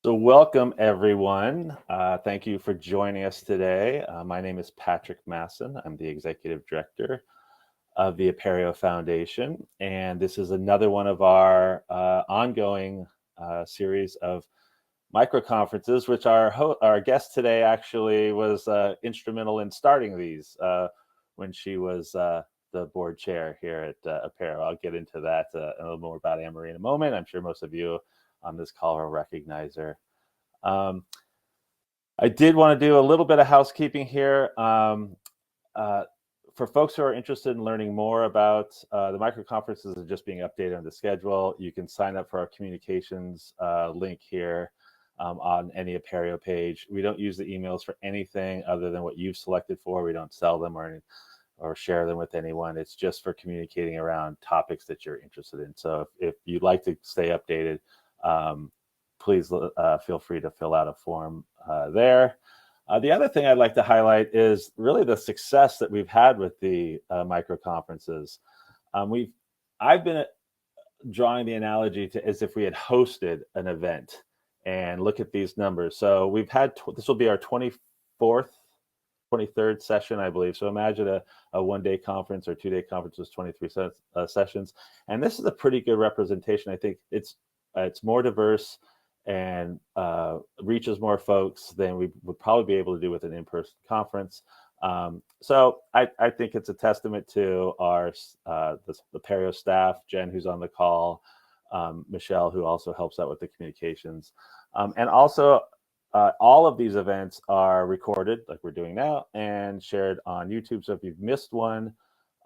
So welcome everyone. Thank you for joining us today. My name is Patrick Masson. I'm the Executive Director of the Apereo Foundation. And this is another one of our ongoing series of micro conferences, which our guest today actually was instrumental in starting these when she was the board chair here at Apereo. I'll get into that a little more about Anne-Marie in a moment. I'm sure most of you on this call will recognize her. I did want to do a little bit of housekeeping here. For folks who are interested in learning more about the microconferences and just being updated on the schedule, you can sign up for our communications link here on any Apereo page. We don't use the emails for anything other than what you've selected for. We don't sell them or share them with anyone. It's just for communicating around topics that you're interested in. So if you'd like to stay updated, please feel free to fill out a form there. The other thing I'd like to highlight is really the success that we've had with the micro conferences. I've been drawing the analogy to as if we had hosted an event, and look at these numbers. So we've had, this will be our 24th, 23rd session, I believe. So imagine a one-day conference or two-day conference was 23 sessions. And this is a pretty good representation. I think it's more diverse and reaches more folks than we would probably be able to do with an in-person conference. So I think it's a testament to our the Apereo staff, Jen, who's on the call, Michelle, who also helps out with the communications. And also, all of these events are recorded, like we're doing now, and shared on YouTube. So if you've missed one,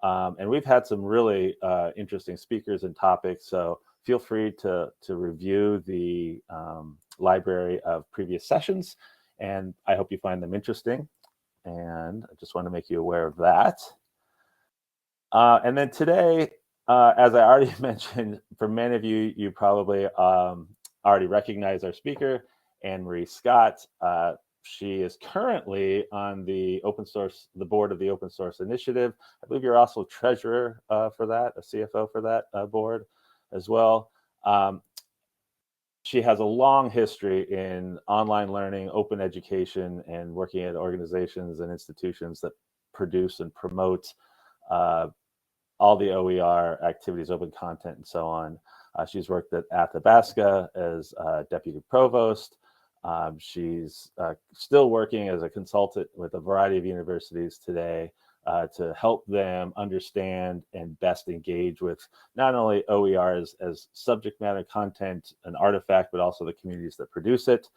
and we've had some really interesting speakers and topics, so feel free to review the library of previous sessions, and I hope you find them interesting. And I just want to make you aware of that. And then today, as I already mentioned, for many of you, you probably already recognize our speaker, Anne-Marie Scott. She is currently on the board of the Open Source Initiative. I believe you're also treasurer for that, a CFO for that board as well. She has a long history in online learning, open education, and working at organizations and institutions that produce and promote all the OER activities, open content, and so on. She's worked at Athabasca as deputy provost. She's still working as a consultant with a variety of universities today to help them understand and best engage with not only OER as subject matter content, an artifact, but also the communities that produce it.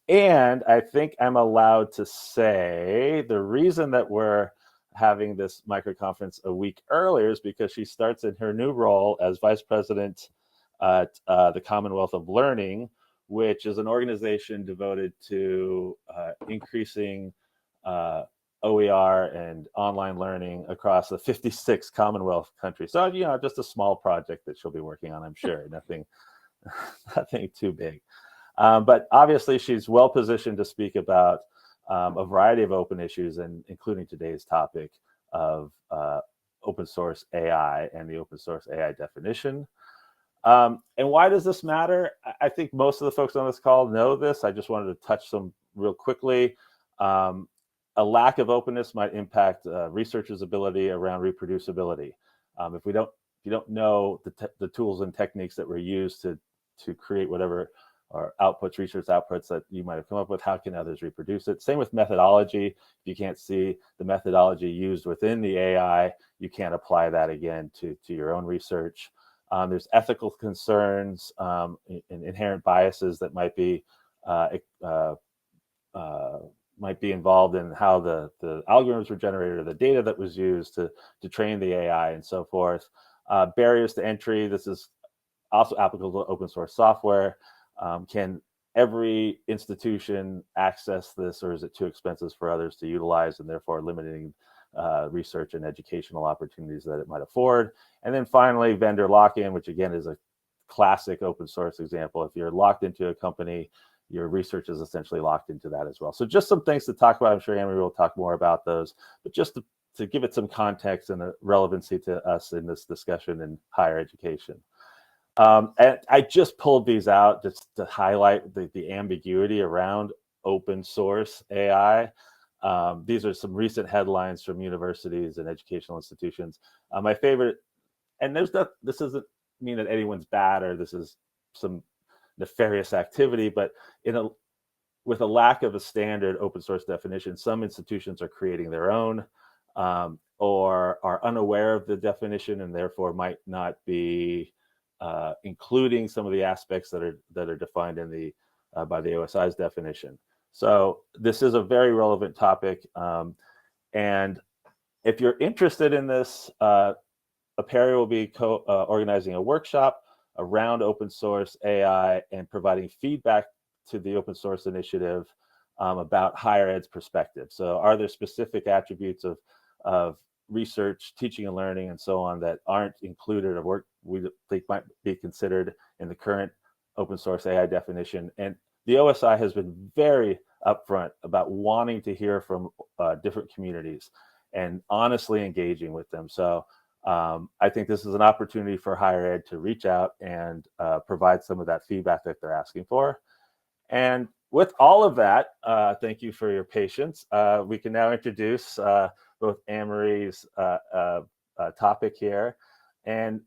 And I think I'm allowed to say the reason that we're having this microconference a week earlier is because she starts in her new role as vice president at the Commonwealth of Learning, which is an organization devoted to increasing OER and online learning across the 56 Commonwealth countries. So, just a small project that she'll be working on, I'm sure. Nothing too big. But obviously, she's well positioned to speak about a variety of open issues, and including today's topic of open source AI and the open source AI definition. And why does this matter? I think most of the folks on this call know this. I just wanted to touch some real quickly. A lack of openness might impact researchers' ability around reproducibility. If you don't know the tools and techniques that were used to create whatever or research outputs that you might have come up with, how can others reproduce it? Same with methodology. If you can't see the methodology used within the AI, you can't apply that again to your own research. There's ethical concerns and inherent biases that might be involved in how the algorithms were generated or the data that was used to train the AI and so forth. Barriers to entry. This is also applicable to open source software. Can every institution access this, or is it too expensive for others to utilize, and therefore limiting research and educational opportunities that it might afford? And then finally, vendor lock-in, which again is a classic open source example. If you're locked into a company, your research is essentially locked into that as well. So just some things to talk about. I'm sure Anne-Marie will talk more about those, but just to give it some context and a relevancy to us in this discussion in higher education. And I just pulled these out just to highlight the ambiguity around open source AI. These are some recent headlines from universities and educational institutions. My favorite, and this doesn't mean that anyone's bad or this is some nefarious activity, but with a lack of a standard open source definition, some institutions are creating their own, or are unaware of the definition and therefore might not be including some of the aspects that are defined in the by the OSI's definition. So this is a very relevant topic, and if you're interested in this, Apereo will be organizing a workshop around open source AI and providing feedback to the open source initiative about higher ed's perspective. So are there specific attributes of research, teaching and learning, and so on that aren't included or we think might be considered in the current open source AI definition? And the OSI has been very upfront about wanting to hear from different communities and honestly engaging with them. So I think this is an opportunity for higher ed to reach out and provide some of that feedback that they're asking for. And with all of that, thank you for your patience. We can now introduce both Anne-Marie's topic here. And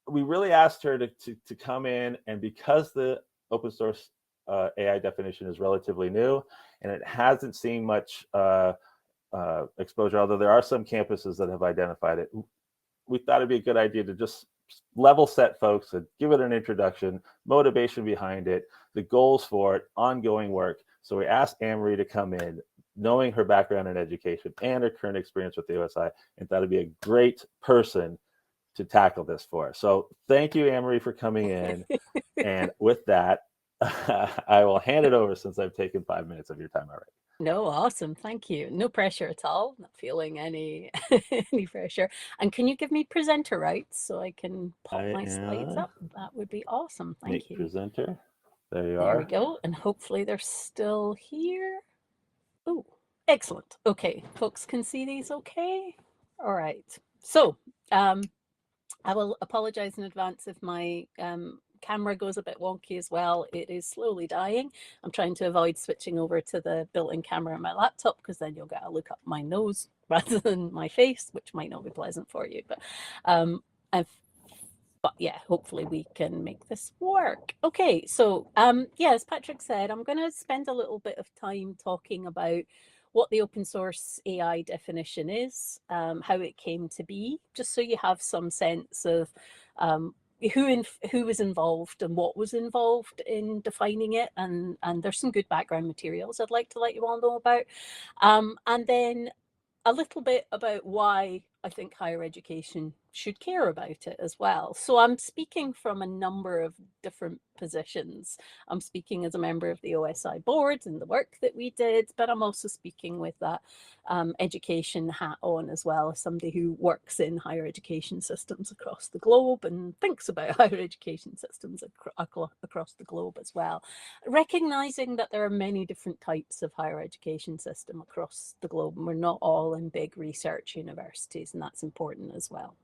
we really asked her to come in, and because the open source AI definition is relatively new and it hasn't seen much exposure, although there are some campuses that have identified it, we thought it'd be a good idea to just level set folks and give it an introduction, motivation behind it, the goals for it, ongoing work. So we asked Anne-Marie to come in, knowing her background in education and her current experience with the OSI, and thought it'd be a great person to tackle this for us. So thank you, Anne-Marie, for coming in. And with that, I will hand it over since I've taken 5 minutes of your time already. No, awesome. Thank you. No pressure at all. Not feeling any any pressure. And can you give me presenter rights so I can pop my slides up? That would be awesome. Thank you. Presenter. There you are. There we go. And hopefully they're still here. Oh, excellent. Okay, folks can see these okay? All right. So I will apologize in advance if my camera goes a bit wonky as well. It is slowly dying. I'm trying to avoid switching over to the built-in camera on my laptop because then you'll get a look up my nose rather than my face, which might not be pleasant for you. But yeah, hopefully we can make this work. Okay, so yeah, as Patrick said, I'm going to spend a little bit of time talking about what the open source AI definition is, how it came to be, just so you have some sense of who was involved and what was involved in defining it. And there's some good background materials I'd like to let you all know about. And then a little bit about why I think higher education should care about it as well. So I'm speaking from a number of different positions. I'm speaking as a member of the OSI board and the work that we did, but I'm also speaking with that education hat on as well, as somebody who works in higher education systems across the globe and thinks about higher education systems across the globe as well, recognizing that there are many different types of higher education system across the globe, and we're not all in big research universities, and that's important as well.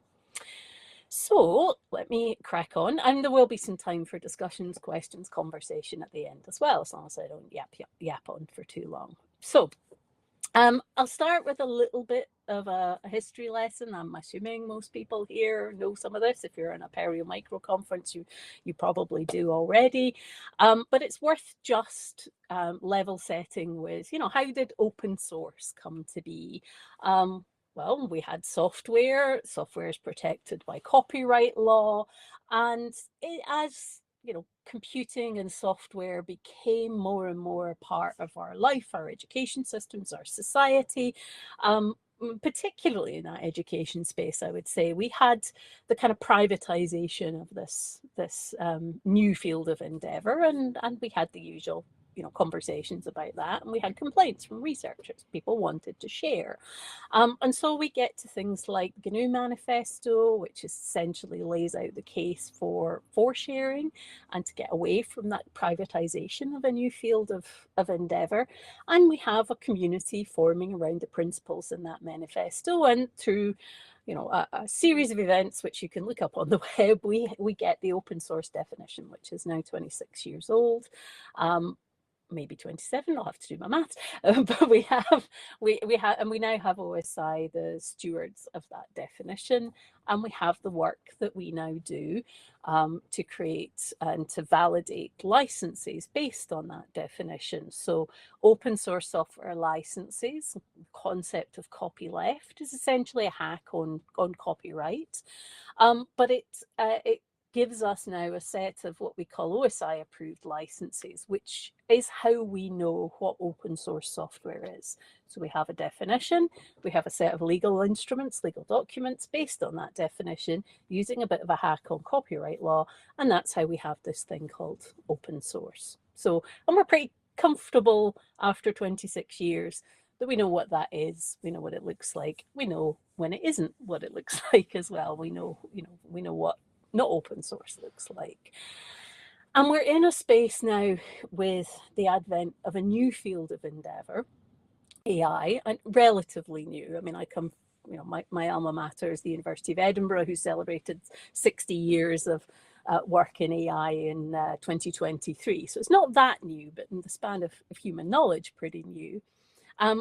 So let me crack on, and there will be some time for discussions, questions, conversation at the end as well, as long as I don't yap on for too long. So I'll start with a little bit of a history lesson. I'm assuming most people here know some of this. If you're in a Apereo micro conference, you probably do already. But it's worth just level setting with, how did open source come to be? Well, we had software. Software is protected by copyright law, and as computing and software became more and more a part of our life, our education systems, our society, particularly in that education space, I would say, we had the kind of privatization of this new field of endeavor, and we had the usual conversations about that, and we had complaints from researchers. People wanted to share, and so we get to things like the GNU Manifesto, which essentially lays out the case for sharing and to get away from that privatization of a new field of endeavor. And we have a community forming around the principles in that manifesto, and through a series of events which you can look up on the web, we get the open source definition, which is now 26 years old. Maybe 27, I'll have to do my maths, but we now have OSI, the stewards of that definition, and we have the work that we now do to create and to validate licenses based on that definition. So open source software licenses, the concept of copyleft is essentially a hack on copyright, but it gives us now a set of what we call OSI approved licenses, which is how we know what open source software is. So we have a definition, we have a set of legal instruments, legal documents based on that definition, using a bit of a hack on copyright law, and that's how we have this thing called open source. So, and we're pretty comfortable after 26 years that we know what that is, we know what it looks like, we know when it isn't what it looks like as well, we know what not open source looks like. And we're in a space now with the advent of a new field of endeavor, AI, and relatively new. I mean, I come, my alma mater is the University of Edinburgh, who celebrated 60 years of work in AI in 2023. So it's not that new, but in the span of human knowledge, pretty new.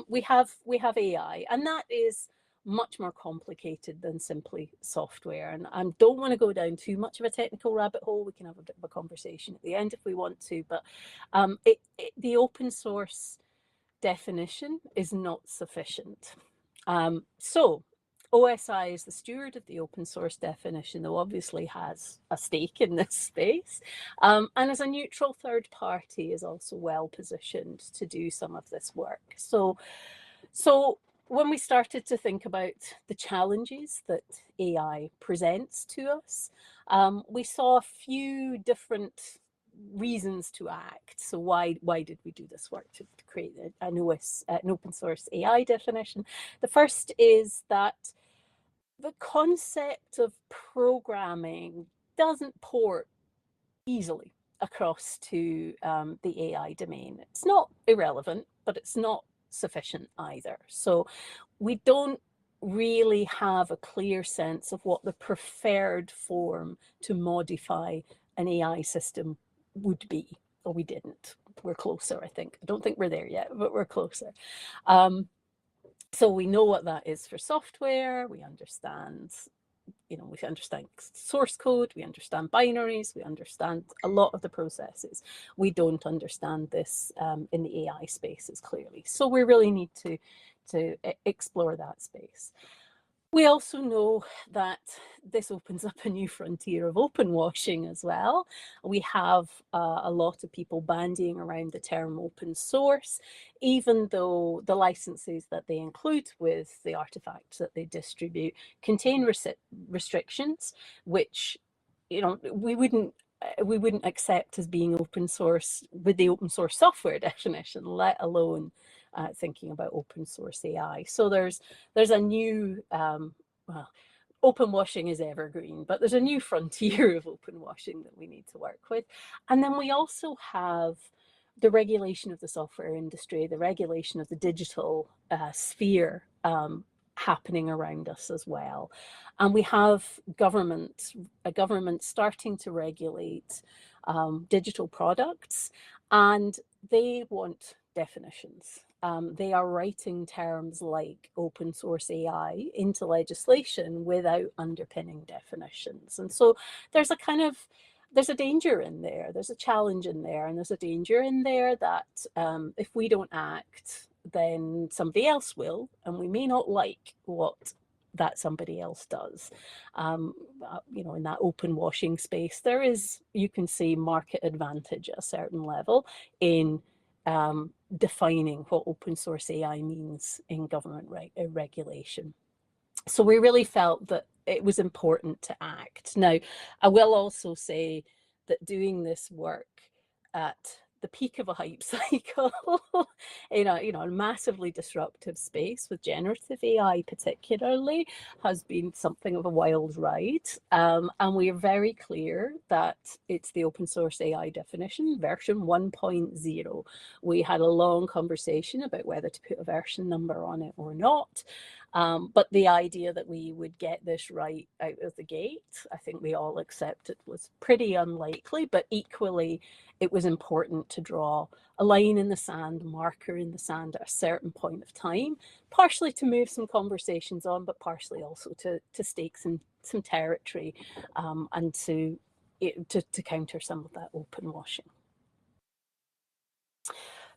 We have AI, and that is much more complicated than simply software. And I don't want to go down too much of a technical rabbit hole. We can have a bit of a conversation at the end if we want to, but the open source definition is not sufficient. So OSI is the steward of the open source definition, though obviously has a stake in this space. And as a neutral third party is also well positioned to do some of this work. So when we started to think about the challenges that AI presents to us, we saw a few different reasons to act. So why did we do this work to create an open source AI definition? The first is that the concept of programming doesn't port easily across to the AI domain. It's not irrelevant, but it's not sufficient either. So we don't really have a clear sense of what the preferred form to modify an AI system would be, or we didn't. We're closer, I think. I don't think we're there yet, but we're closer. So we know what that is for software. We understand, we understand source code, we understand binaries, we understand a lot of the processes. We don't understand this in the AI spaces clearly. So we really need to explore that space. We also know that this opens up a new frontier of open washing as well. We have a lot of people bandying around the term open source, even though the licenses that they include with the artifacts that they distribute contain restrictions, which we wouldn't accept as being open source with the open source software definition, let alone thinking about open source AI. So there's a new, open washing is evergreen, but there's a new frontier of open washing that we need to work with. And then we also have the regulation of the software industry, the regulation of the digital sphere happening around us as well. And we have a government starting to regulate digital products, and they want definitions. They are writing terms like open source AI into legislation without underpinning definitions. And so there's a danger in there, there's a challenge in there, and there's a danger in there that if we don't act, then somebody else will, and we may not like what that somebody else does. In that open washing space, there is, you can see, market advantage at a certain level in defining what open source AI means in government regulation. So we really felt that it was important to act. Now, I will also say that doing this work at the peak of a hype cycle in a massively disruptive space with generative AI particularly has been something of a wild ride. And we are very clear that it's the open source AI definition, version 1.0. We had a long conversation about whether to put a version number on it or not. But the idea that we would get this right out of the gate, I think we all accepted was pretty unlikely, but equally it was important to draw a line in the sand, a marker in the sand at a certain point of time, partially to move some conversations on, but partially also to stake some territory and to counter some of that open washing.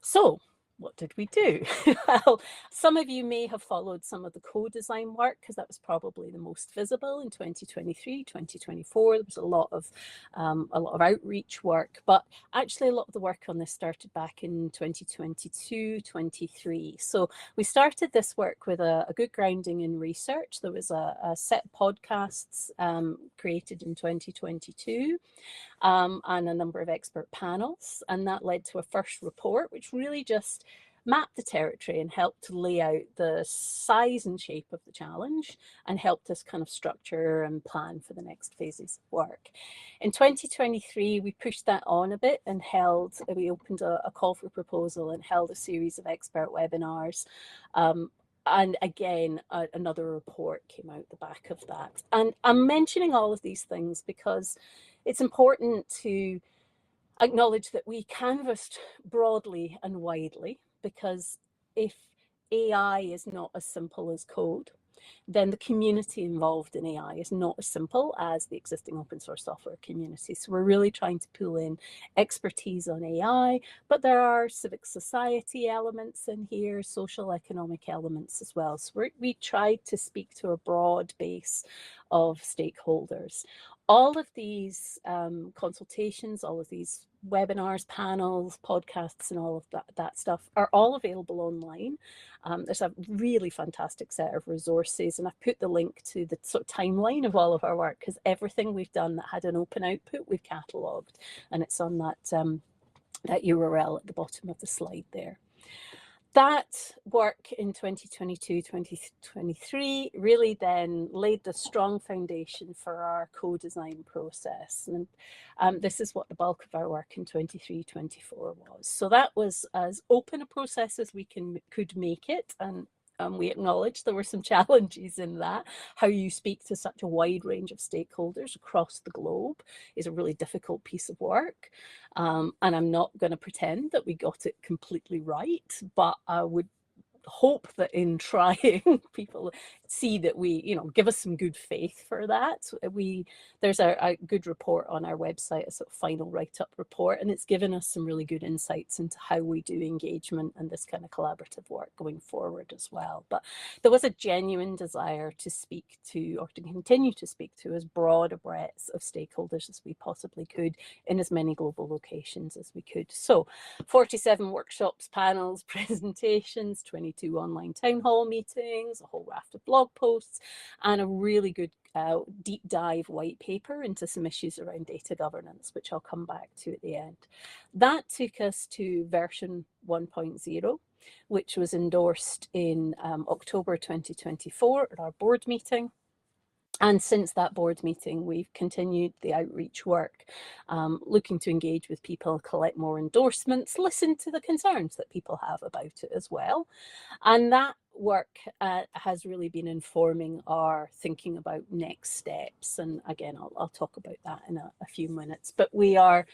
So what did we do? Well, some of you may have followed some of the co-design work because that was probably the most visible in 2023, 2024. There was a lot of outreach work, but actually a lot of the work on this started back in 2022, 23. So we started this work with a good grounding in research. There was a set of podcasts created in 2022. And a number of expert panels. And that led to a first report, which really just mapped the territory and helped to lay out the size and shape of the challenge and helped us kind of structure and plan for the next phases of work. In 2023, we pushed that on a bit and we opened a call for proposal and held a series of expert webinars. And again, another report came out the back of that. And I'm mentioning all of these things because it's important to acknowledge that we canvassed broadly and widely, because if AI is not as simple as code, then the community involved in AI is not as simple as the existing open source software community. So we're really trying to pull in expertise on AI, but there are civic society elements in here, social economic elements as well. So we tried to speak to a broad base of stakeholders. All of these consultations, all of these webinars, panels, podcasts, and all of that stuff are all available online. There's a really fantastic set of resources, and I've put the link to the sort of timeline of all of our work, because everything we've done that had an open output, we've catalogued, and it's on that URL at the bottom of the slide there. That work in 2022, 2023 really then laid the strong foundation for our co-design process. And this is what the bulk of our work in 23, 24 was. So that was as open a process as we could make it. And we acknowledge there were some challenges in that. How you speak to such a wide range of stakeholders across the globe is a really difficult piece of work. And I'm not going to pretend that we got it completely right, but I would hope that in trying, people see that we, give us some good faith for that. There's a good report on our website, a sort of final write-up report, and it's given us some really good insights into how we do engagement and this kind of collaborative work going forward as well. But there was a genuine desire to speak to, or to continue to speak to, as broad a breadth of stakeholders as we possibly could in as many global locations as we could. So 47 workshops, panels, presentations, 22 online town hall meetings, a whole raft of blog posts, and a really good deep dive white paper into some issues around data governance, which I'll come back to at the end. That took us to version 1.0, which was endorsed in October 2024 at our board meeting. And since that board meeting, we've continued the outreach work, looking to engage with people, collect more endorsements, listen to the concerns that people have about it as well. And that work has really been informing our thinking about next steps. And again, I'll talk about that in a few minutes. But we are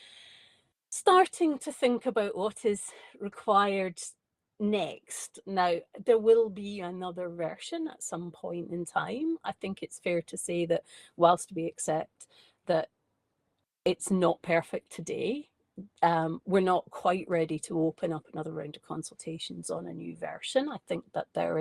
starting to think about what is required next. Now, there will be another version at some point in time. I think it's fair to say that whilst we accept that it's not perfect today, we're not quite ready to open up another round of consultations on a new version. I think that there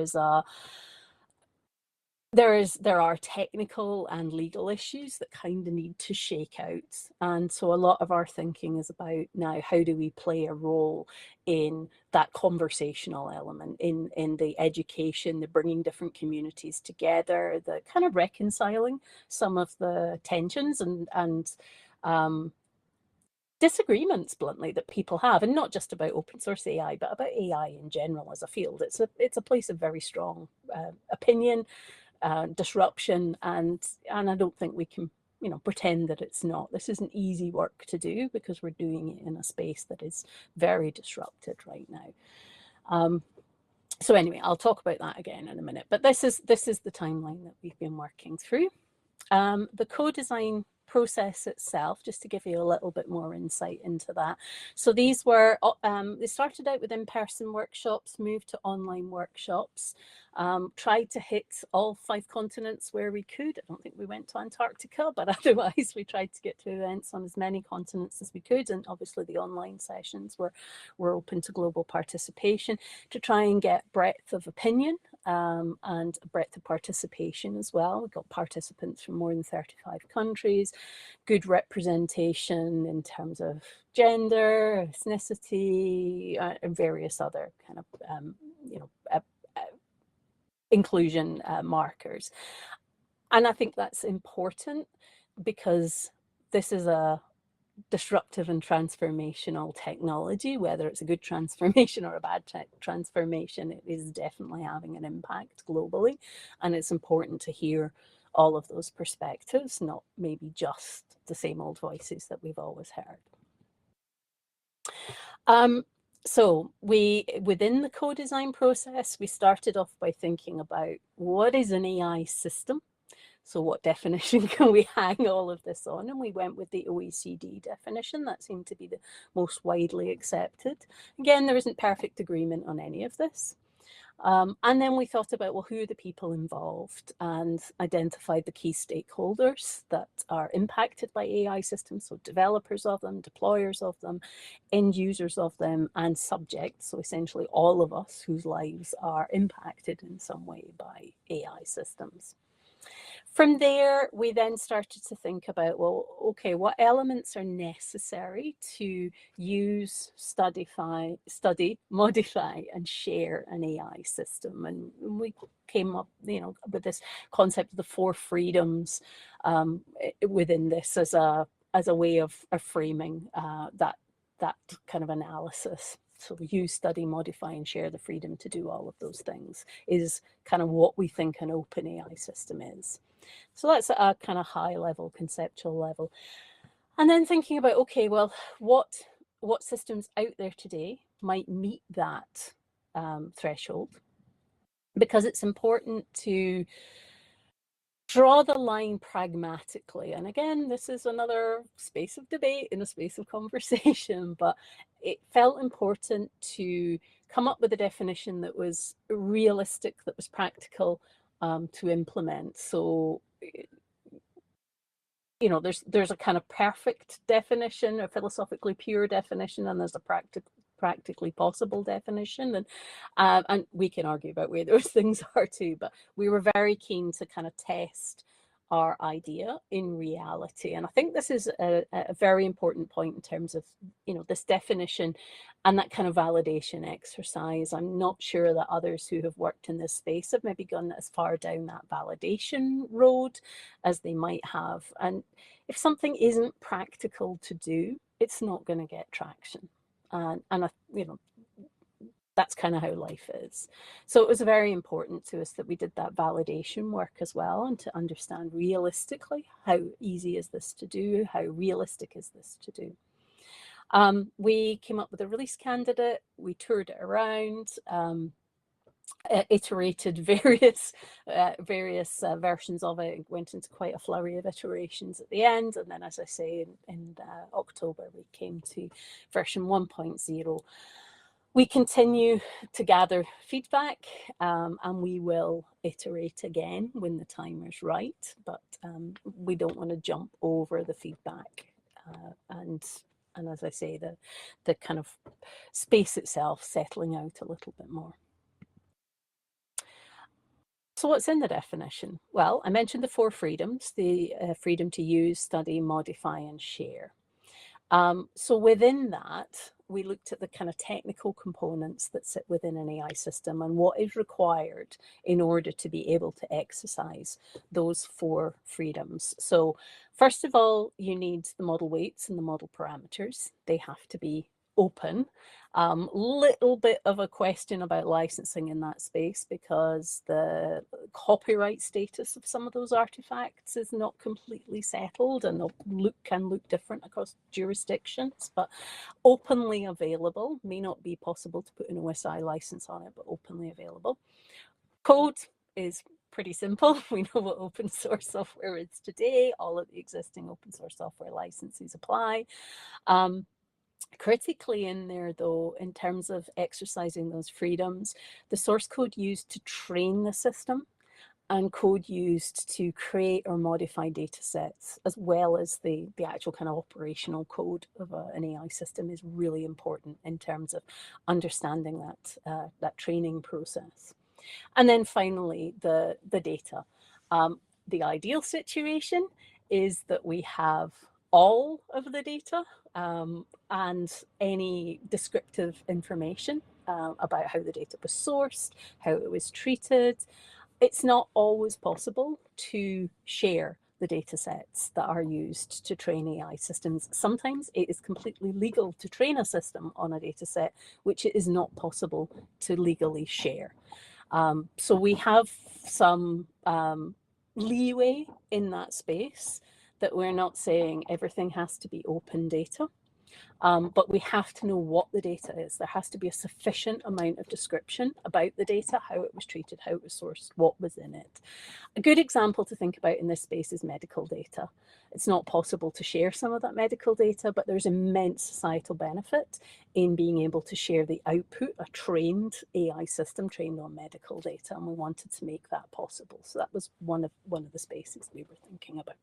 are technical and legal issues that kind of need to shake out. And so a lot of our thinking is about now, how do we play a role in that conversational element, in the education, the bringing different communities together, the kind of reconciling some of the tensions and disagreements, bluntly, that people have, and not just about open source AI, but about AI in general as a field. It's a place of very strong opinion, disruption, and I don't think we can pretend that it's not. This isn't easy work to do because we're doing it in a space that is very disrupted right now. So anyway, I'll talk about that again in a minute, but this is the timeline that we've been working through. The co-design process itself, just to give you a little bit more insight into that. So these were, they started out with in-person workshops, moved to online workshops, tried to hit all 5 continents where we could. I don't think we went to Antarctica, but otherwise we tried to get to events on as many continents as we could. And obviously the online sessions were open to global participation to try and get breadth of opinion and breadth of participation as well. We got participants from more than 35 countries, good representation in terms of gender, ethnicity, and various other kind of, inclusion markers. And I think that's important because this is a disruptive and transformational technology. Whether it's a good transformation or a bad transformation, it is definitely having an impact globally, and it's important to hear all of those perspectives, not maybe just the same old voices that we've always heard. So within the co-design process, we started off by thinking about what is an AI system? So what definition can we hang all of this on? And we went with the OECD definition. That seemed to be the most widely accepted. Again, there isn't perfect agreement on any of this. And then we thought about, well, who are the people involved, and identified the key stakeholders that are impacted by AI systems. So developers of them, deployers of them, end users of them, and subjects. So essentially all of us whose lives are impacted in some way by AI systems. From there, we then started to think about, well, okay, what elements are necessary to use, study, modify, and share an AI system? And we came up, with this concept of the 4 freedoms within this as a way of framing that kind of analysis. So use, study, modify, and share the freedom to do all of those things is kind of what we think an open AI system is. So that's at a kind of high level, conceptual level. And then thinking about, okay, well, what systems out there today might meet that threshold? Because it's important to draw the line pragmatically. And again, this is another space of debate in a space of conversation, but it felt important to come up with a definition that was realistic, that was practical to implement. So, there's a kind of perfect definition, a philosophically pure definition, and there's a practically possible definition, and we can argue about where those things are too, but we were very keen to kind of test our idea in reality. And I think this is a very important point in terms of, this definition and that kind of validation exercise. I'm not sure that others who have worked in this space have maybe gone as far down that validation road as they might have. And if something isn't practical to do, it's not going to get traction. And that's kind of how life is. So it was very important to us that we did that validation work as well, and to understand realistically, how easy is this to do? How realistic is this to do? We came up with a release candidate. We toured it around, iterated various versions of it. It went into quite a flurry of iterations at the end. And then, as I say, in October, we came to version 1.0. We continue to gather feedback, and we will iterate again when the time is right, but we don't want to jump over the feedback. And as I say, the kind of space itself settling out a little bit more. So what's in the definition? Well, I mentioned the 4 freedoms, the freedom to use, study, modify, and share. So within that, we looked at the kind of technical components that sit within an AI system and what is required in order to be able to exercise those 4 freedoms. So first of all, you need the model weights and the model parameters. They have to be open. Little bit of a question about licensing in that space because the copyright status of some of those artifacts is not completely settled, and can look different across jurisdictions, but openly available. May not be possible to put an OSI license on it, but openly available. Code is pretty simple. We know what open source software is today. All of the existing open source software licenses apply. Critically in there, though, in terms of exercising those freedoms, the source code used to train the system and code used to create or modify data sets, as well as the actual kind of operational code of an AI system, is really important in terms of understanding that training process. And then finally, the data. The ideal situation is that we have all of the data and any descriptive information about how the data was sourced, how it was treated. It's not always possible to share the data sets that are used to train AI systems. Sometimes it is completely legal to train a system on a data set, which it is not possible to legally share. So we have some leeway in that space, that we're not saying everything has to be open data, but we have to know what the data is. There has to be a sufficient amount of description about the data, how it was treated, how it was sourced, what was in it. A good example to think about in this space is medical data. It's not possible to share some of that medical data, but there's immense societal benefit in being able to share the output, a trained AI system trained on medical data, and we wanted to make that possible. So that was one of the spaces we were thinking about.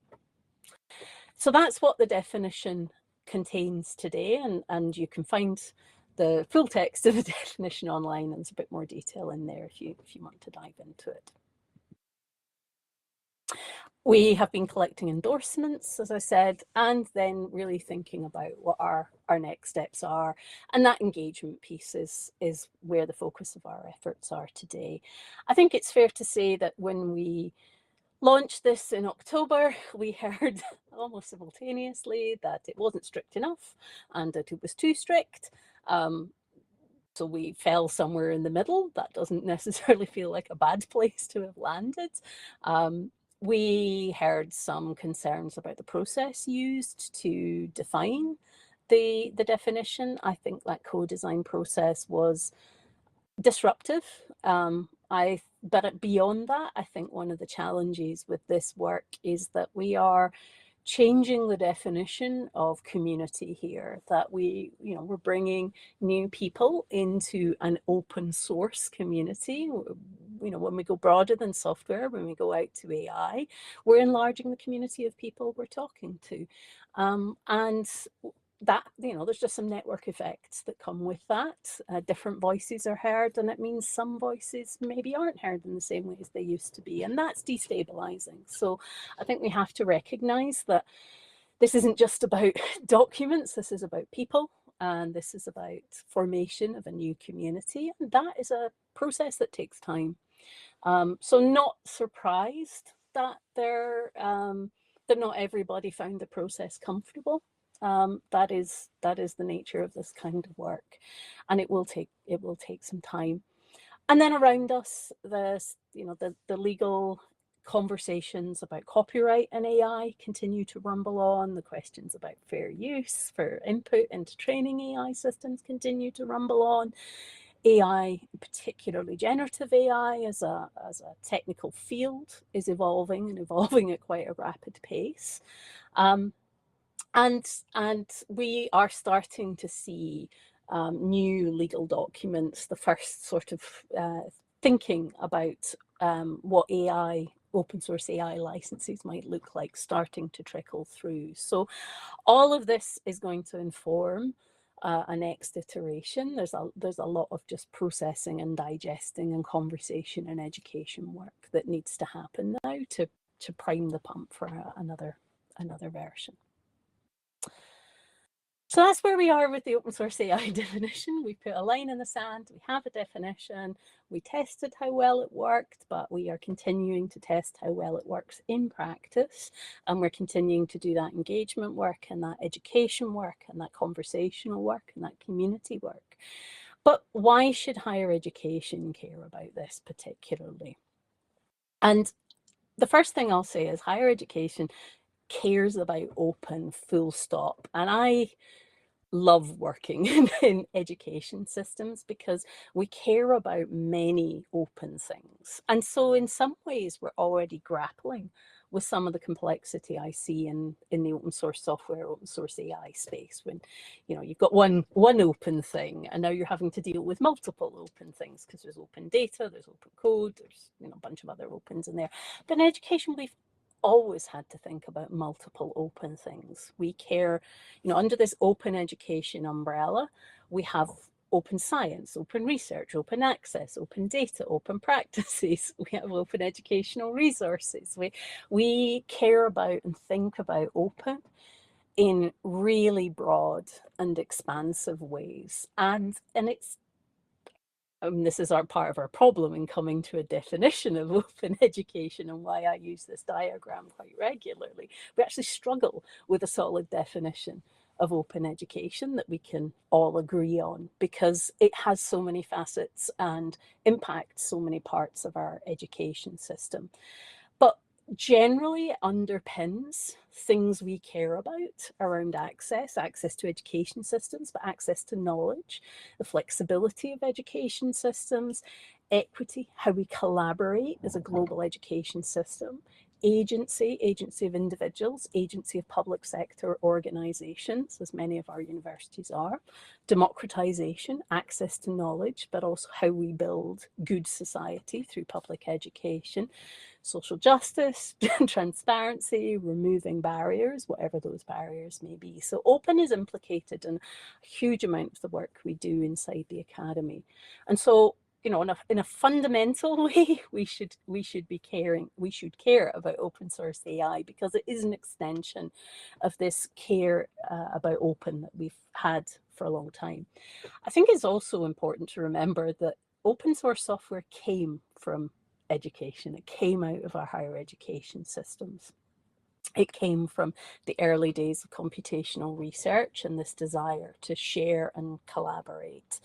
So that's what the definition contains today, and you can find the full text of the definition online, and there's a bit more detail in there if you want to dive into it. We have been collecting endorsements, as I said, and then really thinking about what our next steps are. And that engagement piece is where the focus of our efforts are today. I think it's fair to say that when we launched this in October, we heard almost simultaneously that it wasn't strict enough and that it was too strict. So we fell somewhere in the middle. That doesn't necessarily feel like a bad place to have landed. We heard some concerns about the process used to define the definition. I think that co-design process was disruptive. But beyond that, I think one of the challenges with this work is that we are changing the definition of community here, that we're bringing new people into an open source community. When we go broader than software, when we go out to AI, we're enlarging the community of people we're talking to. And that, there's just some network effects that come with that. Different voices are heard, and it means some voices maybe aren't heard in the same way as they used to be, and that's destabilizing. So I think we have to recognize that this isn't just about documents, this is about people, and this is about formation of a new community, and that is a process that takes time. So not surprised that that not everybody found the process comfortable. That is the nature of this kind of work, and it will take some time. And then around us, the legal conversations about copyright and AI continue to rumble on. The questions about fair use for input into training AI systems continue to rumble on. AI, particularly generative AI, as a technical field, is evolving at quite a rapid pace. And we are starting to see new legal documents, the first sort of thinking about what open source AI licenses might look like, starting to trickle through. So all of this is going to inform a next iteration. There's a lot of just processing and digesting and conversation and education work that needs to happen now to prime the pump for another version. So that's where we are with the open source AI definition. We put a line in the sand, we have a definition, we tested how well it worked, but we are continuing to test how well it works in practice. And we're continuing to do that engagement work and that education work and that conversational work and that community work. But why should higher education care about this particularly? And the first thing I'll say is higher education cares about open, full stop. And I love working in education systems because we care about many open things. And so in some ways, we're already grappling with some of the complexity I see in the open source software, open source AI space, when you've got one open thing and now you're having to deal with multiple open things because there's open data, there's open code, there's a bunch of other opens in there. But in education, we've always had to think about multiple open things. We care, under this open education umbrella, we have open science, open research, open access, open data, open practices. We have open educational resources. We care about and think about open in really broad and expansive ways. And it's this is part of our problem in coming to a definition of open education, and why I use this diagram quite regularly. We actually struggle with a solid definition of open education that we can all agree on, because it has so many facets and impacts so many parts of our education system. But generally it underpins things we care about around access to education systems, but access to knowledge, the flexibility of education systems, equity, how we collaborate as a global education system, agency of individuals, agency of public sector organizations, as many of our universities are, democratization, access to knowledge, but also how we build good society through public education, social justice, transparency, removing barriers, whatever those barriers may be. So open is implicated in a huge amount of the work we do inside the academy. And so, in a fundamental way, we should care about open source AI, because it is an extension of this care about open that we've had for a long time. I think it's also important to remember that open source software came from education. It came out of our higher education systems. It came from the early days of computational research and this desire to share and collaborate.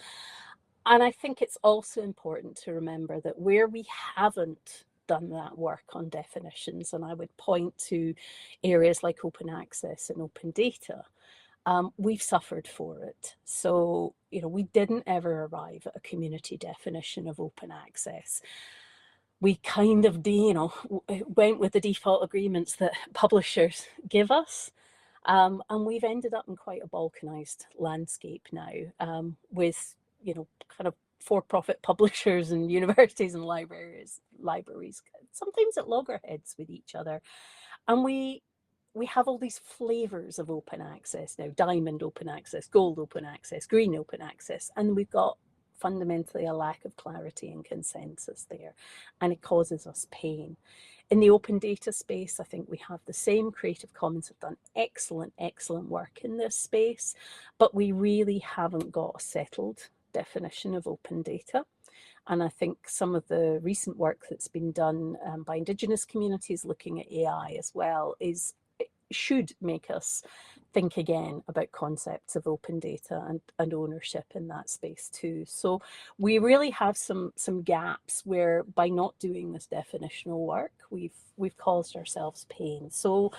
And I think it's also important to remember that where we haven't done that work on definitions, and I would point to areas like open access and open data, we've suffered for it. So, we didn't ever arrive at a community definition of open access. We kind of, went with the default agreements that publishers give us. And we've ended up in quite a balkanized landscape now, with, kind of for-profit publishers and universities and libraries, sometimes at loggerheads with each other. And we have all these flavors of open access now: diamond open access, gold open access, green open access, and we've got fundamentally a lack of clarity and consensus there, and it causes us pain. In the open data space, I think we have the same. Creative Commons have done excellent work in this space, but we really haven't got a settled definition of open data. And I think some of the recent work that's been done by Indigenous communities looking at AI as well should make us think again about concepts of open data and ownership in that space too. So we really have some gaps where, by not doing this definitional work, we've caused ourselves pain. So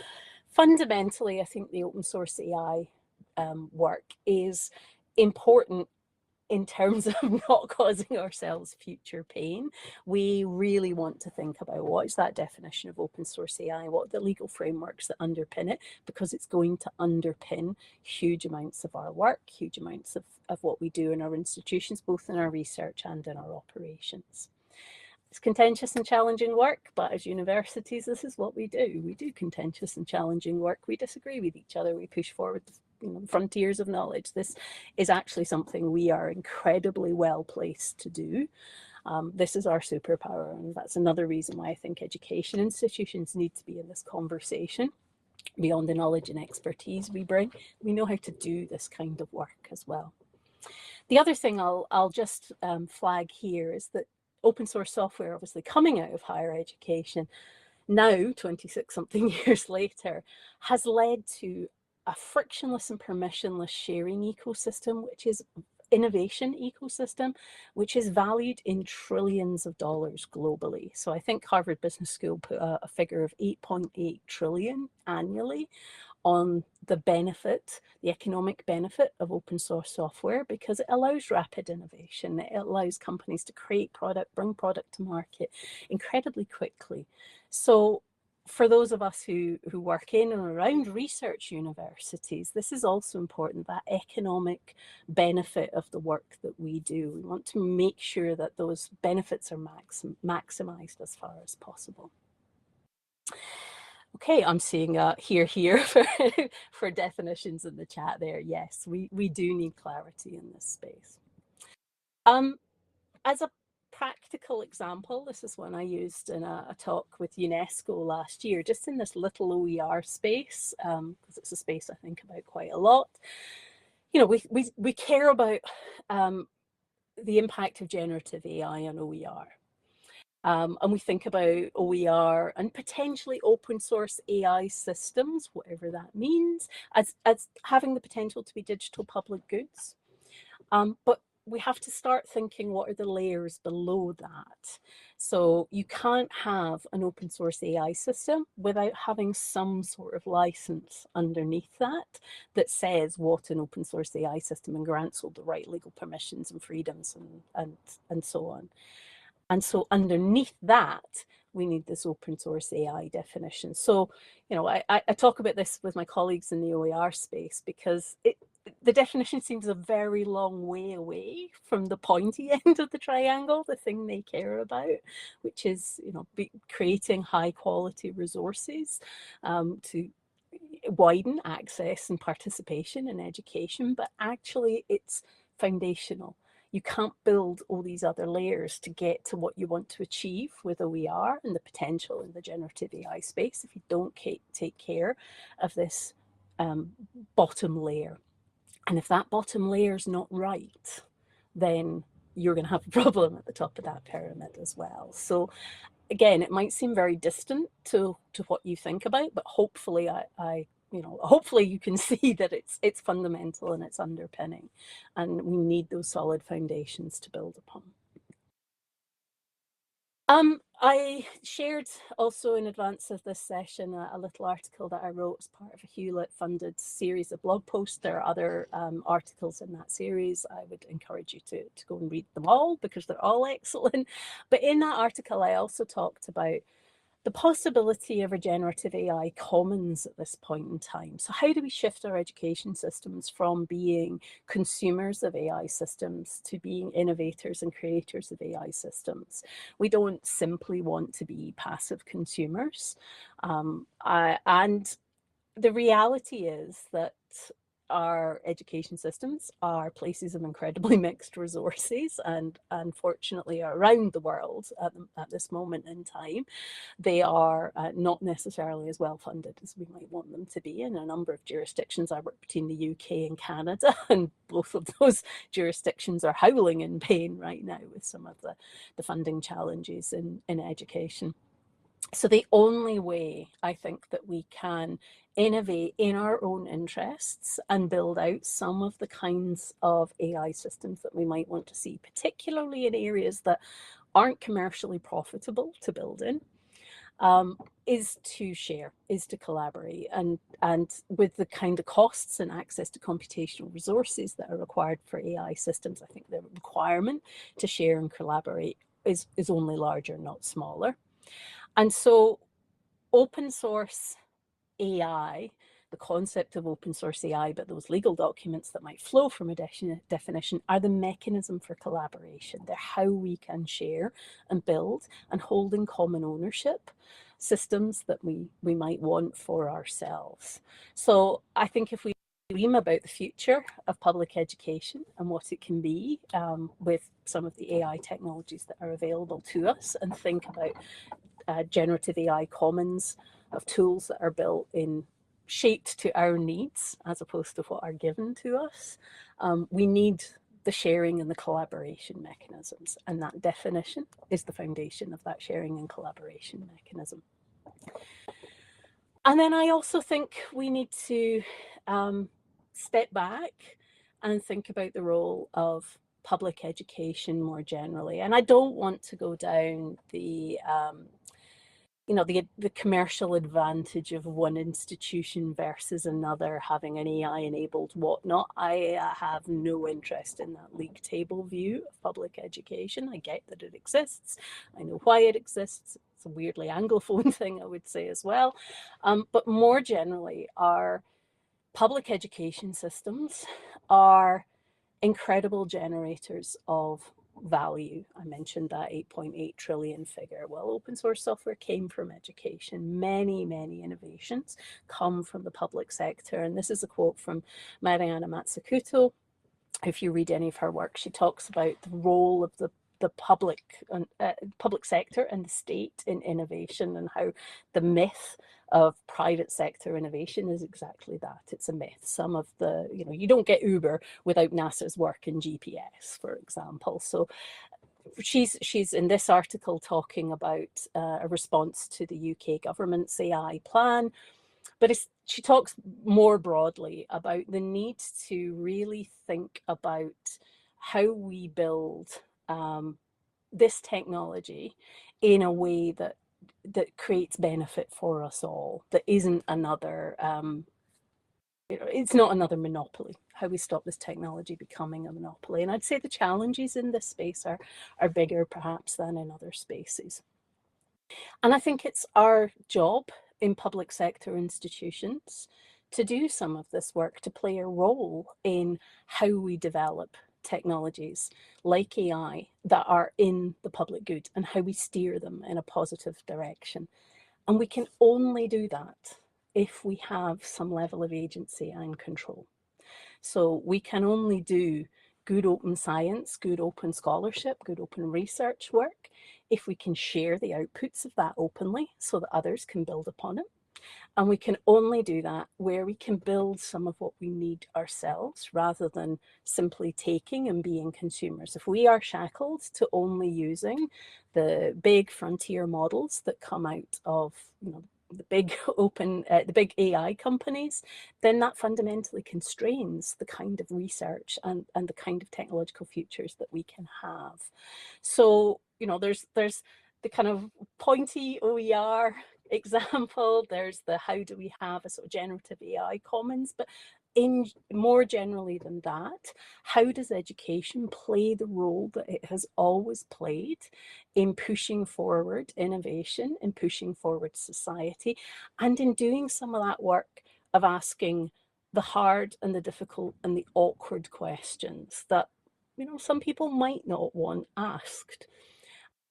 fundamentally, I think the open source AI work is important in terms of not causing ourselves future pain. We really want to think about what is that definition of open source AI, what are the legal frameworks that underpin it, because it's going to underpin huge amounts of our work, huge amounts of what we do in our institutions, both in our research and in our operations. It's contentious and challenging work, but as universities, this is what we do. We do contentious and challenging work. We disagree with each other. We push forward frontiers of knowledge. This is actually something we are incredibly well placed to do. This is our superpower, and that's another reason why I think education institutions need to be in this conversation. beyond the knowledge and expertise we bring, we know how to do this kind of work as well. The other thing I'll just flag here is that open source software, obviously coming out of higher education, now 26 something years later, has led to a frictionless and permissionless sharing ecosystem, which is innovation ecosystem, which is valued in trillions of dollars globally. So I think Harvard Business School put a figure of 8.8 trillion annually on the benefit, the economic benefit of open source software, because it allows rapid innovation. It allows companies to create product, bring product to market incredibly quickly. So for those of us who work in and around research universities, this is also important, that economic benefit of the work that we do. We want to make sure that those benefits are maximized as far as possible. Okay, I'm seeing here for definitions in the chat there. Yes, we do need clarity in this space. As a practical example, this is one I used in a talk with UNESCO last year, just in this little OER space, because it's a space I think about quite a lot. You know, we care about the impact of generative AI on OER. And we think about OER and potentially open source AI systems, whatever that means, as having the potential to be digital public goods. But we have to start thinking, what are the layers below that? So you can't have an open source AI system without having some sort of license underneath that says what an open source AI system and grants all the right legal permissions and freedoms and so on. And so underneath that, we need this open source AI definition. So, you know, I talk about this with my colleagues in the OER space because the definition seems a very long way away from the pointy end of the triangle, the thing they care about, which is, you know, creating high quality resources to widen access and participation in education, but actually it's foundational. You can't build all these other layers to get to what you want to achieve with OER and the potential in the generative AI space if you don't take care of this bottom layer. And if that bottom layer is not right, then you're going to have a problem at the top of that pyramid as well. So again, it might seem very distant to what you think about, but hopefully hopefully you can see that it's fundamental and it's underpinning, and we need those solid foundations to build upon. I shared also in advance of this session a little article that I wrote as part of a Hewlett-funded series of blog posts. There are other articles in that series. I would encourage you to go and read them all because they're all excellent. But in that article, I also talked about the possibility of a generative AI commons at this point in time. So how do we shift our education systems from being consumers of AI systems to being innovators and creators of AI systems? We don't simply want to be passive consumers. And the reality is that our education systems are places of incredibly mixed resources, and unfortunately around the world at this moment in time, they are not necessarily as well funded as we might want them to be in a number of jurisdictions. I work between the UK and Canada, and both of those jurisdictions are howling in pain right now with some of the funding challenges in education. So the only way I think that we can innovate in our own interests and build out some of the kinds of AI systems that we might want to see, particularly in areas that aren't commercially profitable to build in, is to share, is to collaborate. And with the kind of costs and access to computational resources that are required for AI systems, I think the requirement to share and collaborate is only larger, not smaller. And so open source AI, the concept of open source AI, but those legal documents that might flow from a definition are the mechanism for collaboration. They're how we can share and build and hold in common ownership systems that we might want for ourselves. So I think if we dream about the future of public education and what it can be with some of the AI technologies that are available to us, and think about generative AI commons of tools that are built in shaped to our needs as opposed to what are given to us. We need the sharing and the collaboration mechanisms, and that definition is the foundation of that sharing and collaboration mechanism. And then I also think we need to step back and think about the role of public education more generally. And I don't want to go down the commercial advantage of one institution versus another having an AI-enabled whatnot. I have no interest in that league table view of public education. I get that it exists. I know why it exists. It's a weirdly Anglophone thing, I would say as well. But more generally, our public education systems are incredible generators of value. I mentioned that 8.8 trillion figure. Well, open source software came from education. Many, many innovations come from the public sector. And this is a quote from Mariana Mazzucato. If you read any of her work, she talks about the role of the public sector and the state in innovation, and how the myth of private sector innovation is exactly that. It's a myth. Some of the, you don't get Uber without NASA's work in GPS, for example. So she's in this article talking about a response to the UK government's AI plan. But she talks more broadly about the need to really think about how we build this technology in a way that creates benefit for us all, that isn't another, it's not another monopoly, how we stop this technology becoming a monopoly. And I'd say the challenges in this space are bigger perhaps than in other spaces. And I think it's our job in public sector institutions to do some of this work, to play a role in how we develop technologies like AI that are in the public good and how we steer them in a positive direction. And we can only do that if we have some level of agency and control. So we can only do good open science, good open scholarship, good open research work if we can share the outputs of that openly so that others can build upon it. And we can only do that where we can build some of what we need ourselves rather than simply taking and being consumers. If we are shackled to only using the big frontier models that come out of, the big the big AI companies, then that fundamentally constrains the kind of research and the kind of technological futures that we can have. So, there's the kind of pointy OER example, there's the how do we have a sort of generative AI commons, but in more generally than that, how does education play the role that it has always played in pushing forward innovation, in pushing forward society, and in doing some of that work of asking the hard and the difficult and the awkward questions that, some people might not want asked.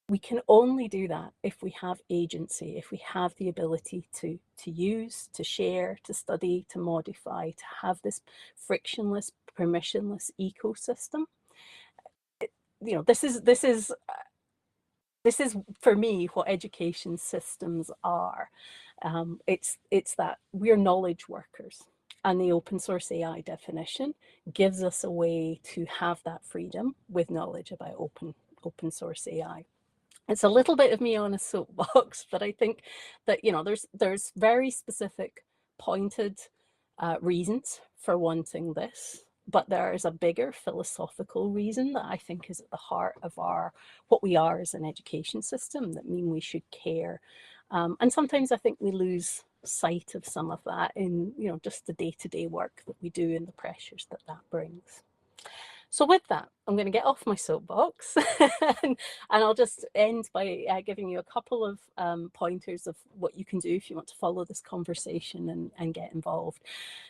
We can only do that if we have agency, if we have the ability to use, to share, to study, to modify, to have this frictionless, permissionless ecosystem. This is for me what education systems are. It's that we're knowledge workers, and the open source AI definition gives us a way to have that freedom with knowledge about open source AI. It's a little bit of me on a soapbox, but I think that, there's very specific pointed reasons for wanting this, but there is a bigger philosophical reason that I think is at the heart of what we are as an education system, that mean we should care. And sometimes I think we lose sight of some of that in, just the day-to-day work that we do and the pressures that brings. So with that, I'm going to get off my soapbox and I'll just end by giving you a couple of pointers of what you can do if you want to follow this conversation and get involved.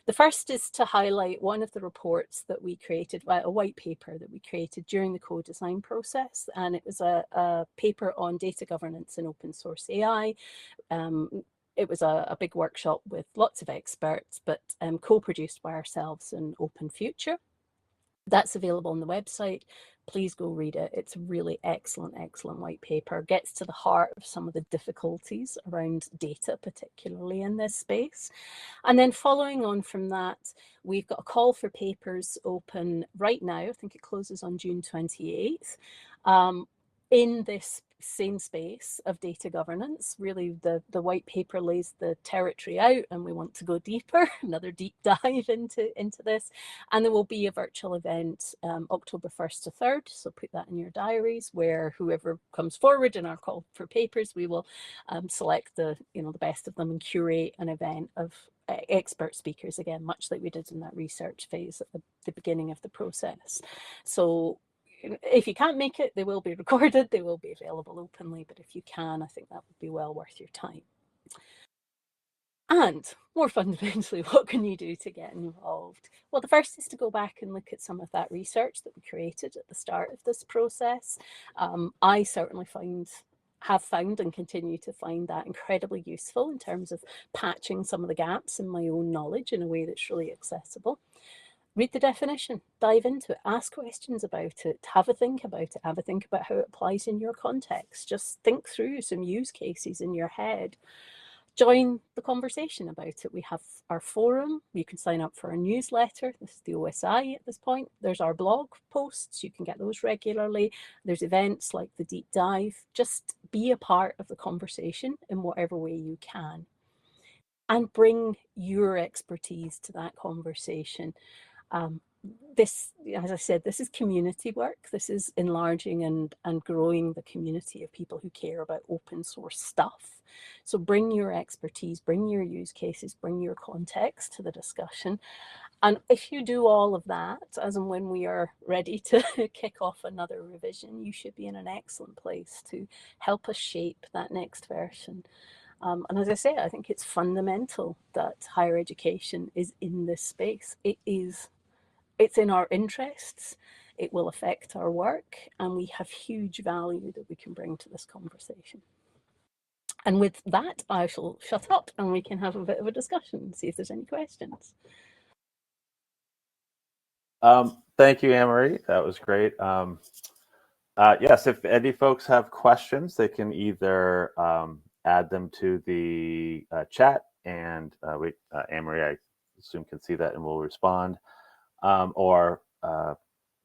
The first is to highlight one of the reports that we created, a white paper that we created during the co-design process. And it was a paper on data governance in open source AI. It was a big workshop with lots of experts, but co-produced by ourselves and Open Future. That's available on the website. please go read it. It's a really excellent, excellent white paper. Gets to the heart of some of the difficulties around data, particularly in this space. And then following on from that, we've got a call for papers open right now. I think it closes on June 28th. In this same space of data governance. Really, the white paper lays the territory out, and we want to go deeper, another deep dive into this. And there will be a virtual event October 1st to 3rd, so put that in your diaries, where whoever comes forward in our call for papers, we will select the best of them and curate an event of expert speakers, again, much like we did in that research phase at the beginning of the process. So if you can't make it, they will be recorded, they will be available openly, but if you can, I think that would be well worth your time. And more fundamentally, what can you do to get involved? Well, the first is to go back and look at some of that research that we created at the start of this process. I certainly have found and continue to find that incredibly useful in terms of patching some of the gaps in my own knowledge in a way that's really accessible. Read the definition, dive into it, ask questions about it, have a think about it, have a think about how it applies in your context. Just think through some use cases in your head. Join the conversation about it. We have our forum. You can sign up for our newsletter. This is the OSI at this point. There's our blog posts. You can get those regularly. There's events like the deep dive. Just be a part of the conversation in whatever way you can. And bring your expertise to that conversation. This, as I said, this is community work. This is enlarging and growing the community of people who care about open source stuff. So bring your expertise, bring your use cases, bring your context to the discussion. And if you do all of that, as and when we are ready to kick off another revision, you should be in an excellent place to help us shape that next version. And as I say, I think it's fundamental that higher education is in this space. It's in our interests, it will affect our work, and we have huge value that we can bring to this conversation. And with that, I shall shut up and we can have a bit of a discussion and see if there's any questions. Thank you, Anne-Marie. That was great. Yes, if any folks have questions, they can either add them to the chat, and Anne-Marie, I assume, can see that and will respond. Or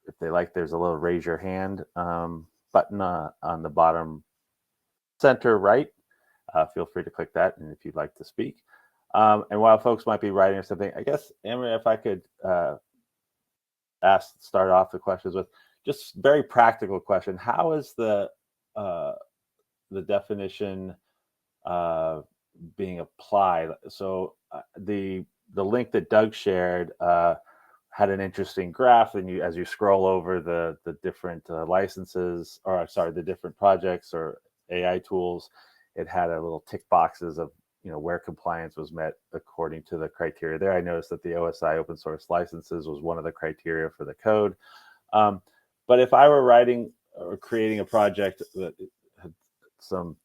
if they like, there's a little raise your hand button on the bottom center right. Feel free to click that, and if you'd like to speak. And while folks might be writing or something, I guess, Anne-Marie, if I could start off the questions with just very practical question. How is the definition being applied? So the link that Doug shared had an interesting graph, and as you scroll over the different licenses, or sorry, the different projects or AI tools, it had a little tick boxes of where compliance was met according to the criteria there. I noticed that the OSI open source licenses was one of the criteria for the code. But if I were writing or creating a project that had some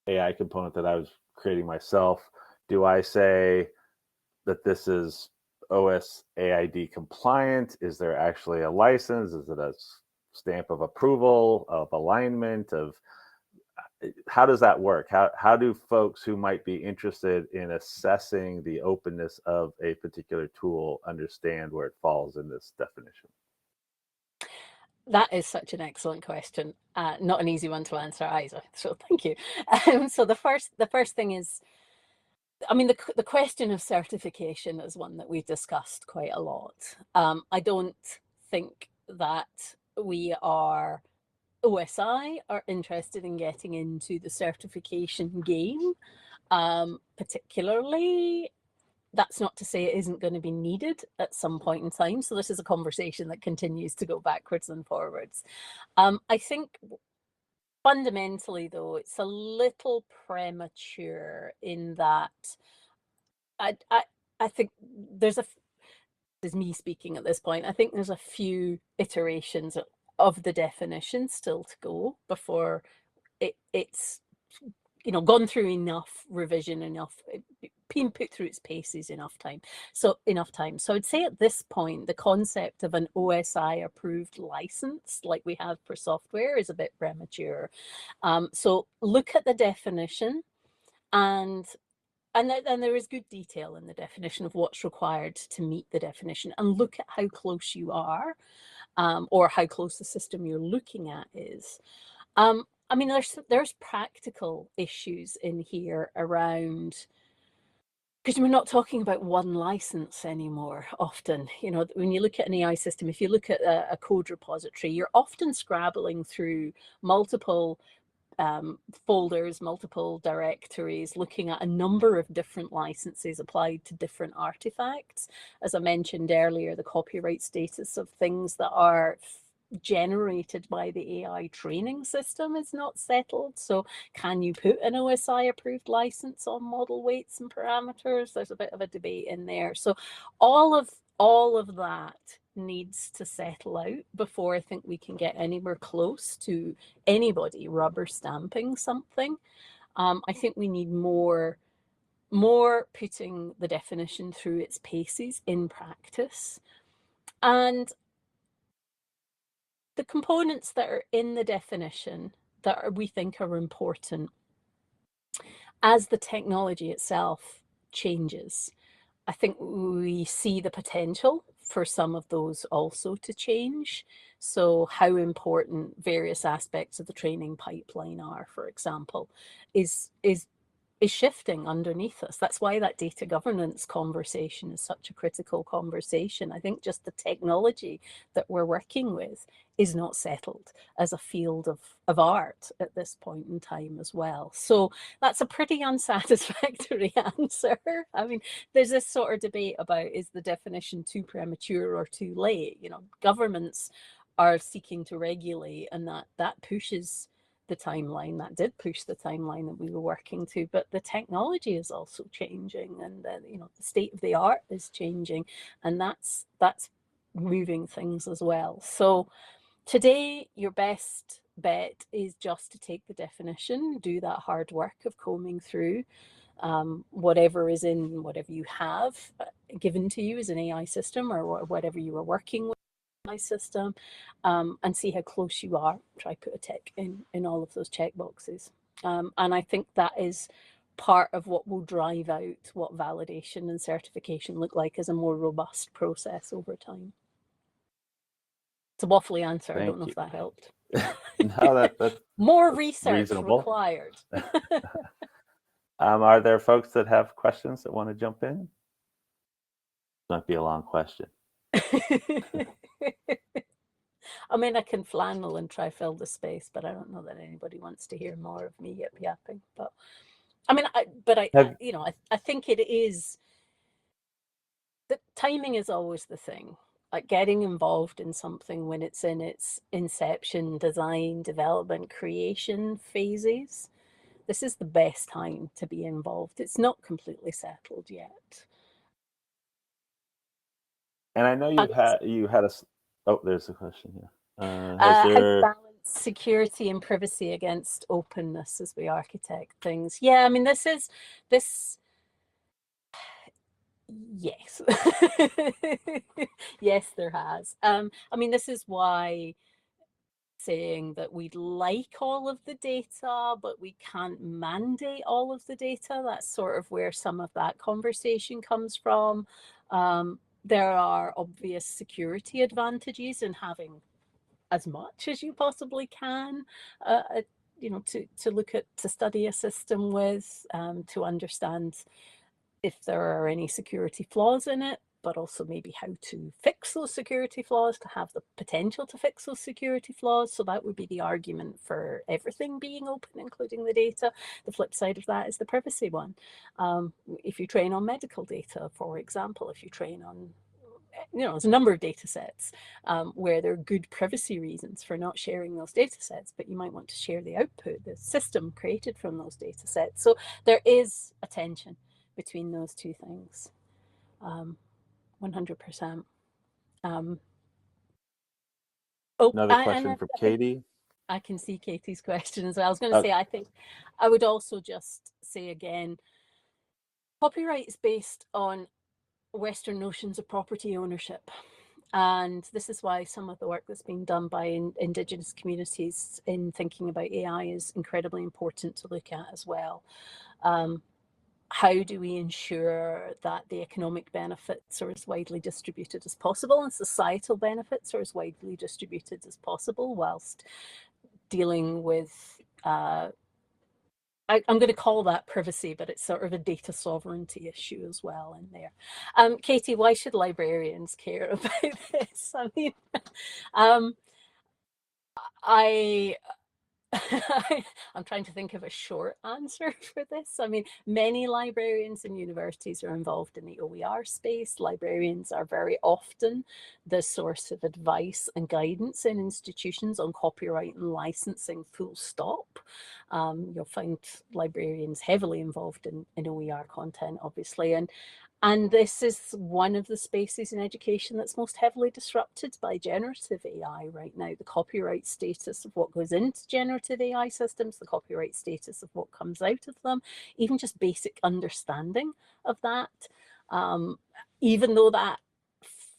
AI component that I was creating myself, do I say that this is OSAID compliant? Is there actually a license? Is it a stamp of approval, of alignment, of how does that work? How do folks who might be interested in assessing the openness of a particular tool understand where it falls in this definition? That is such an excellent question. Not an easy one to answer either. So thank you. So the first thing is, I mean, the question of certification is one that we've discussed quite a lot. I don't think that OSI are interested in getting into the certification game, particularly. That's not to say it isn't going to be needed at some point in time. So this is a conversation that continues to go backwards and forwards. I think fundamentally, though, it's a little premature in that I think this is me speaking at this point. I think there's a few iterations of the definition still to go before it's gone through enough revision, enough been put through its paces enough time. So I'd say at this point, the concept of an OSI approved license like we have for software is a bit premature. So look at the definition, and there is good detail in the definition of what's required to meet the definition, and look at how close you are, or how close the system you're looking at is. I mean, there's practical issues in here around, because we're not talking about one license anymore often. You know, when you look at an AI system, if you look at a code repository, you're often scrabbling through multiple folders, multiple directories, looking at a number of different licenses applied to different artifacts. As I mentioned earlier, the copyright status of things that are generated by the AI training system is not settled. So can you put an OSI approved license on model weights and parameters? There's a bit of a debate in there. So all of that needs to settle out before I think we can get anywhere close to anybody rubber stamping something. I think we need more putting the definition through its paces in practice. And the components that are in the definition that we think are important as the technology itself changes, I think we see the potential for some of those also to change. So how important various aspects of the training pipeline are, for example, is shifting underneath us. That's why that data governance conversation is such a critical conversation. I think just the technology that we're working with is not settled as a field of art at this point in time as well. So that's a pretty unsatisfactory answer. I mean, there's this sort of debate about, is the definition too premature or too late? You know, governments are seeking to regulate, and that pushes the timeline. That did push the timeline that we were working to, but the technology is also changing, and the state of the art is changing, and that's moving things as well. So today, your best bet is just to take the definition, do that hard work of combing through whatever you have given to you as an AI system, or whatever you are working with my system, and see how close you are. Try put a tick in all of those checkboxes, and I think that is part of what will drive out what validation and certification look like as a more robust process over time. It's a waffly answer. I don't know if that helped. No, that's more research reasonable. required. Are there folks that have questions that want to jump in? Might be a long question. I mean, I can flannel and try fill the space, but I don't know that anybody wants to hear more of me yip yapping. But I mean, I think it is. The timing is always the thing. Like getting involved in something when it's in its inception, design, development, creation phases. This is the best time to be involved. It's not completely settled yet. And I know you had a. Oh, there's a question here. How to balance security and privacy against openness as we architect things. Yeah, I mean, this. Yes. Yes, there has. I mean, this is why saying that we'd like all of the data, but we can't mandate all of the data. That's sort of where some of that conversation comes from. There are obvious security advantages in having as much as you possibly can, to look at, to study a system with, to understand if there are any security flaws in it, but also maybe how to fix those security flaws, to have the potential to fix those security flaws. So that would be the argument for everything being open, including the data. The flip side of that is the privacy one. If you train on medical data, for example, if you train on, there's a number of data sets where there are good privacy reasons for not sharing those data sets, but you might want to share the output, the system created from those data sets. So there is a tension between those two things, 100%. Another question from Katie. I can see Katie's question as well. I was going to say, I think I would also just say again, Copyright is based on Western notions of property ownership. And this is why some of the work that's being done by Indigenous communities in thinking about AI is incredibly important to look at as well. How do we ensure that the economic benefits are as widely distributed as possible and societal benefits are as widely distributed as possible, whilst dealing with I'm going to call that privacy, but it's sort of a data sovereignty issue as well in there. Katie, why should librarians care about this? I mean, I'm trying to think of a short answer for this. I mean, many librarians and universities are involved in the OER space. Librarians are very often the source of advice and guidance in institutions on copyright and licensing, full stop. You'll find librarians heavily involved in OER content, obviously. And this is one of the spaces in education that's most heavily disrupted by generative AI right now. The copyright status of what goes into generative AI systems, the copyright status of what comes out of them, even just basic understanding of that. Even though that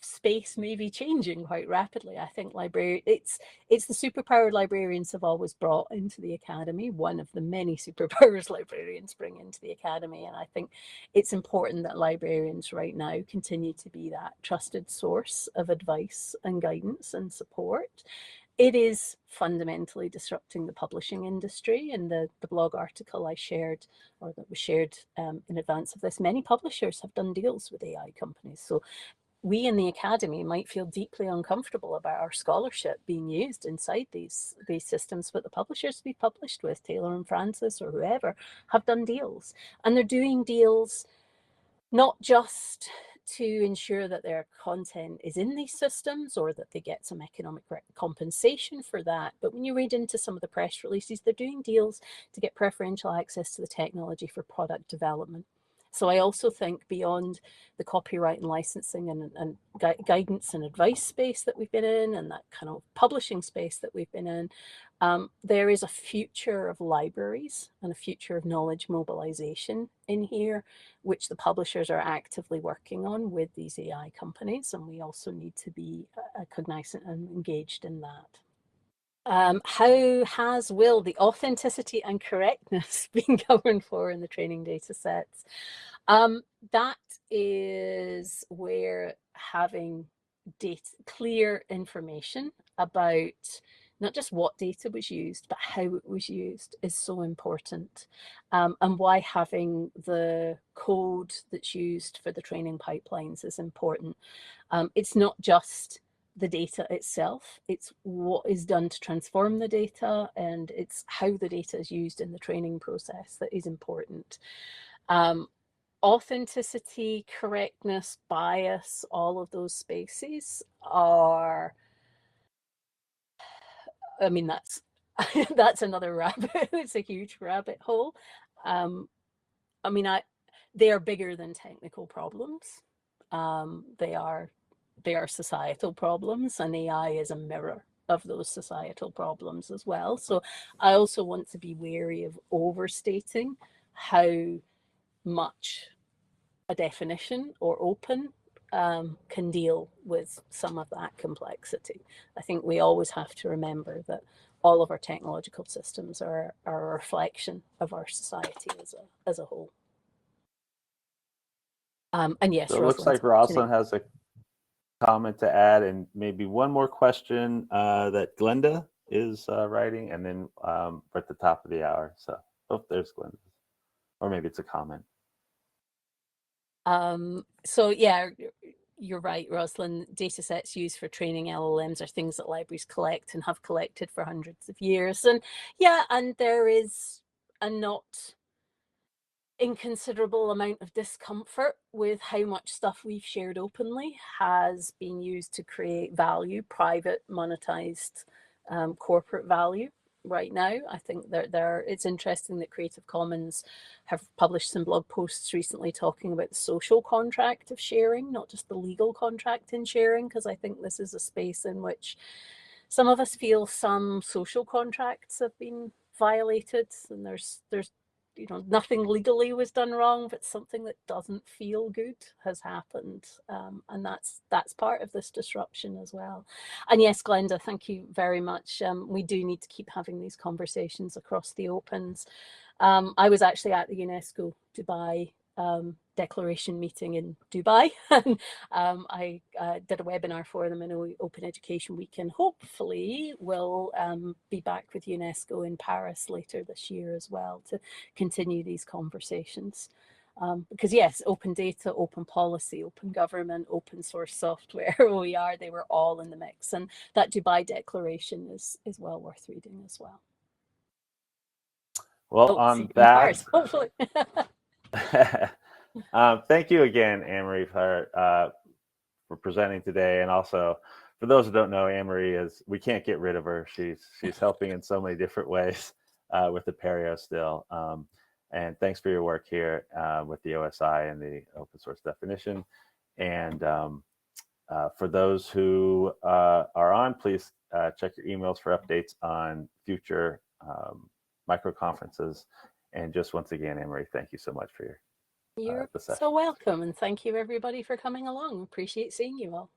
space may be changing quite rapidly, I think it's the superpower librarians have always brought into the academy, one of the many superpowers librarians bring into the academy. And I think it's important that librarians right now continue to be that trusted source of advice and guidance and support. It is fundamentally disrupting the publishing industry. And the blog article I shared, or that was shared in advance of this, many publishers have done deals with AI companies. So we in the academy might feel deeply uncomfortable about our scholarship being used inside these systems, but the publishers we published with, Taylor and Francis or whoever, have done deals. And they're doing deals not just to ensure that their content is in these systems or that they get some economic compensation for that, but when you read into some of the press releases, they're doing deals to get preferential access to the technology for product development. So I also think beyond the copyright and licensing and guidance and advice space that we've been in, and that kind of publishing space that we've been in, there is a future of libraries and a future of knowledge mobilization in here, which the publishers are actively working on with these AI companies. And we also need to be cognizant and engaged in that. How will the authenticity and correctness been governed for in the training data sets? That is where having clear information about not just what data was used, but how it was used is so important. And why having the code that's used for the training pipelines is important. It's not just the data itself, it's what is done to transform the data, and it's how the data is used in the training process that is important. Authenticity, correctness, bias, all of those spaces are, I mean, that's another rabbit. It's a huge rabbit hole. I mean, they are bigger than technical problems. They are societal problems, and AI is a mirror of those societal problems as well. So I also want to be wary of overstating how much a definition or open can deal with some of that complexity. I think we always have to remember that all of our technological systems are a reflection of our society as a whole. And yes, so it looks like Rosalind has a comment to add, and maybe one more question that Glenda is writing, and then we're at the top of the hour. So, there's Glenda, or maybe it's a comment. So yeah, you're right, Rosalind. Data sets used for training LLMs are things that libraries collect and have collected for hundreds of years. And yeah, and there is a not inconsiderable amount of discomfort with how much stuff we've shared openly has been used to create value, private, monetized, corporate value. Right now, I think it's interesting that Creative Commons have published some blog posts recently talking about the social contract of sharing, not just the legal contract in sharing, because I think this is a space in which some of us feel some social contracts have been violated, and there's nothing legally was done wrong, but something that doesn't feel good has happened. And that's part of this disruption as well. And yes, Glenda, thank you very much. We do need to keep having these conversations across the Opens. I was actually at the UNESCO Dubai declaration meeting in Dubai, and I did a webinar for them in Open Education Week, and hopefully we'll be back with UNESCO in Paris later this year as well to continue these conversations. Because yes, open data, open policy, open government, open source software, OER, they were all in the mix, and that Dubai declaration is well worth reading as well. Well, on that, hopefully. thank you again, Anne-Marie, for presenting today. And also, for those who don't know, Anne-Marie we can't get rid of her. She's helping in so many different ways with Apereo still. And thanks for your work here with the OSI and the open source definition. And for those who are on, please check your emails for updates on future micro conferences. And just once again, Anne-Marie, thank you so much for your You're so welcome, and thank you everybody for coming along. Appreciate seeing you all.